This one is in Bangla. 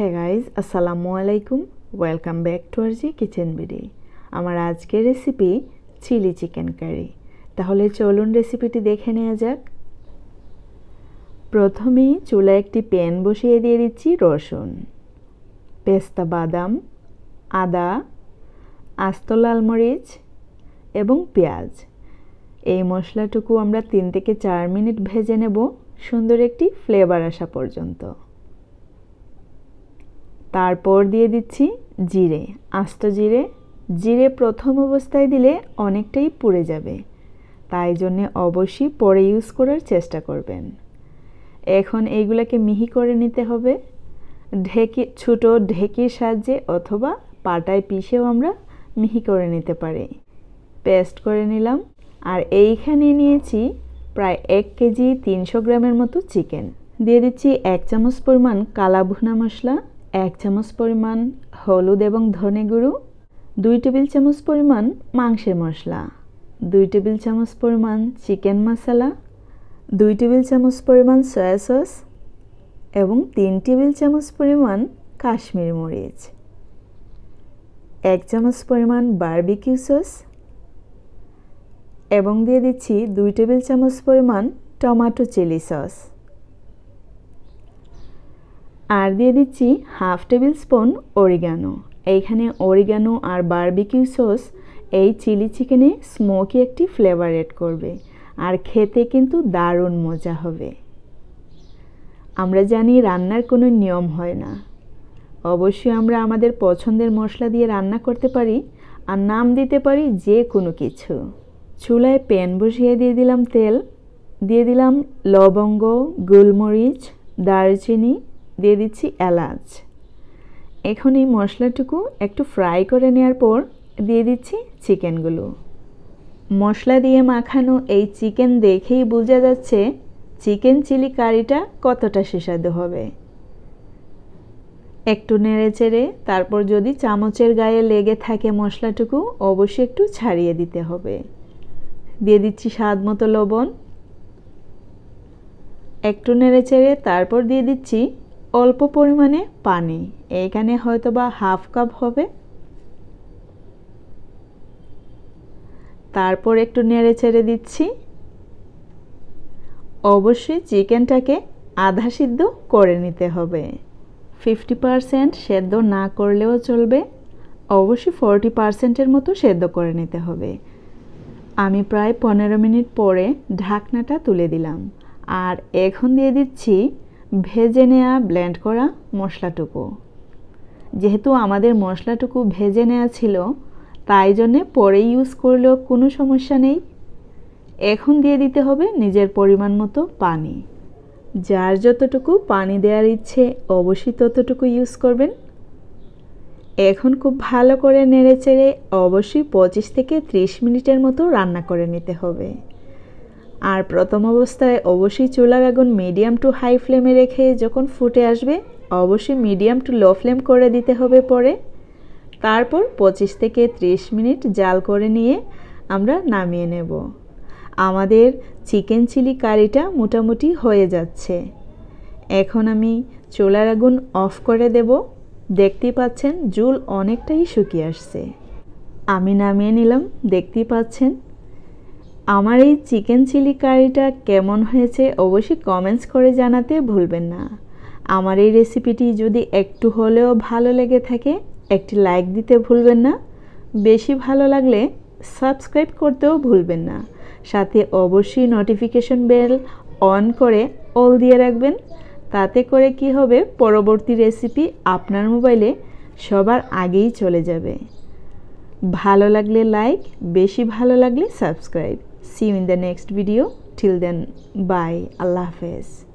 হ্যাঁ গাইজ, আসসালামু আলাইকুম। Welcome back to R G kitchen BD. আমার আজকের রেসিপি চিলি চিকেন কারি। তাহলে চলুন রেসিপিটি দেখে নেওয়া যাক। প্রথমেই চুলায় একটি প্যান বসিয়ে দিয়ে দিচ্ছি রসুন, পেস্তা বাদাম, আদা, আস্ত লাল মরিচ এবং পেঁয়াজ। এই মশলাটুকু আমরা 3 থেকে 4 মিনিট ভেজে নেব সুন্দর একটি ফ্লেভার আসা পর্যন্ত। তারপর দিয়ে দিচ্ছি জিরে, আস্ত জিরে। জিরে প্রথম অবস্থায় দিলে অনেকটাই পুড়ে যাবে, তাই জন্য অবশ্যই পরে ইউজ করার চেষ্টা করবেন। এখন এইগুলোকে মিহি করে নিতে হবে। ছোট ঢেকির সাহায্যে অথবা পাটায় পিষেও আমরা মিহি করে নিতে পারি। পেস্ট করে নিলাম। আর এইখানে নিয়েছি প্রায় 1 কেজি 300 গ্রামের মতো চিকেন। দিয়ে দিচ্ছি 1 চামচ পরিমাণ কালা ভুনা মশলা, 1 চামচ পরিমাণ হলুদ এবং ধনে গুঁড়ো, 2 টেবিল চামচ পরিমাণ মাংসের মশলা, 2 টেবিল চামচ পরিমাণ চিকেন মশলা, 2 টেবিল চামচ পরিমাণ সয়া সস এবং 3 টেবিল চামচ পরিমাণ কাশ্মীরি মরিচ, 1 চামচ পরিমাণ বারবিকিউ সস এবং দিয়ে দিচ্ছি 2 টেবিল চামচ পরিমাণ টমেটো চিলি সস। আর দিয়ে দিচ্ছি হাফ টেবিল স্পুন অরিগানো। এইখানে অরিগানো আর বারবিকিউ সস এই চিলি চিকেনে স্মোকি একটি ফ্লেভার এড করবে, আর খেতে কিন্তু দারুণ মজা হবে। আমরা জানি রান্নার কোনো নিয়ম হয় না, অবশ্যই আমরা আমাদের পছন্দের মশলা দিয়ে রান্না করতে পারি আর নাম দিতে পারি যে কোনো কিছু। চুলায় প্যান বসিয়ে দিয়ে দিলাম তেল, দিয়ে দিলাম লবঙ্গ, গোলমরিচ, দারচিনি, দিয়ে দিচ্ছি এলাচ। এখন এই মশলাটুকু একটু ফ্রাই করে নেওয়ার পর দিয়ে দিচ্ছি চিকেনগুলো। মশলা দিয়ে মাখানো এই চিকেন দেখেই বোঝা যাচ্ছে চিকেন চিলি কারিটা কতটা সুস্বাদু হবে। একটু নেড়ে চেড়ে তারপর যদি চামচের গায়ে লেগে থাকে মশলাটুকু অবশ্যই একটু ছাড়িয়ে দিতে হবে। দিয়ে দিচ্ছি স্বাদ মতো লবণ। একটু নেড়ে চেড়ে তারপর দিয়ে দিচ্ছি অল্প পরিমাণে পানি, এইখানে হয়তোবা হাফ কাপ হবে। তারপর একটু নেড়ে চেড়ে দিচ্ছি। অবশ্যই চিকেনটাকে আধা সিদ্ধ করে নিতে হবে, 50% সেদ্ধ না করলেও চলবে, অবশ্যই 40%-এর মতো সেদ্ধ করে নিতে হবে। আমি প্রায় 15 মিনিট পরে ঢাকনাটা তুলে দিলাম। আর এখন দিয়ে দিচ্ছি ভেজে নেওয়া ব্লেন্ড করা মশলাটুকু। যেহেতু আমাদের মশলাটুকু ভেজে নেওয়া ছিল, তাই জন্যে পরে ইউজ করলেও কোনো সমস্যা নেই। এখন দিয়ে দিতে হবে নিজের পরিমাণ মতো পানি। যার যতটুকু পানি দেওয়ার ইচ্ছে অবশ্যই ততটুকু ইউজ করবেন। এখন খুব ভালো করে নেড়ে চেড়ে অবশ্যই 25 থেকে 30 মিনিটের মতো রান্না করে নিতে হবে। আর প্রথম অবস্থায় অবশ্যই চুলার আগুন মিডিয়াম টু হাই ফ্লেমে রেখে যখন ফুটে আসবে অবশ্যই মিডিয়াম টু লো ফ্লেম করে দিতে হবে পরে। তারপর 25 থেকে 30 মিনিট জাল করে নিয়ে আমরা নামিয়ে নেব। আমাদের চিকেন চিলি কারিটা মোটামুটি হয়ে যাচ্ছে। এখন আমি চুলার আগুন অফ করে দেব। দেখতেই পাচ্ছেন জুল অনেকটাই শুকিয়ে আসছে। আমি নামিয়ে নিলাম। দেখতেই পাচ্ছেন আমার এই চিকেন চিলি কারিটা কেমন হয়েছে অবশ্যই কমেন্টস করে জানাতে ভুলবেন না। আমার এই রেসিপিটি যদি একটু হলেও ভালো লেগে থাকে একটি লাইক দিতে ভুলবেন না। বেশি ভালো লাগলে সাবস্ক্রাইব করতেও ভুলবেন না। সাথে অবশ্যই নোটিফিকেশন বেল অন করে অল দিয়ে রাখবেন। তাতে করে কি হবে, পরবর্তী রেসিপি আপনার মোবাইলে সবার আগেই চলে যাবে। ভালো লাগলে লাইক, বেশি ভালো লাগলে subscribe. See you in the next video. Till then, bye. Allah Hafiz.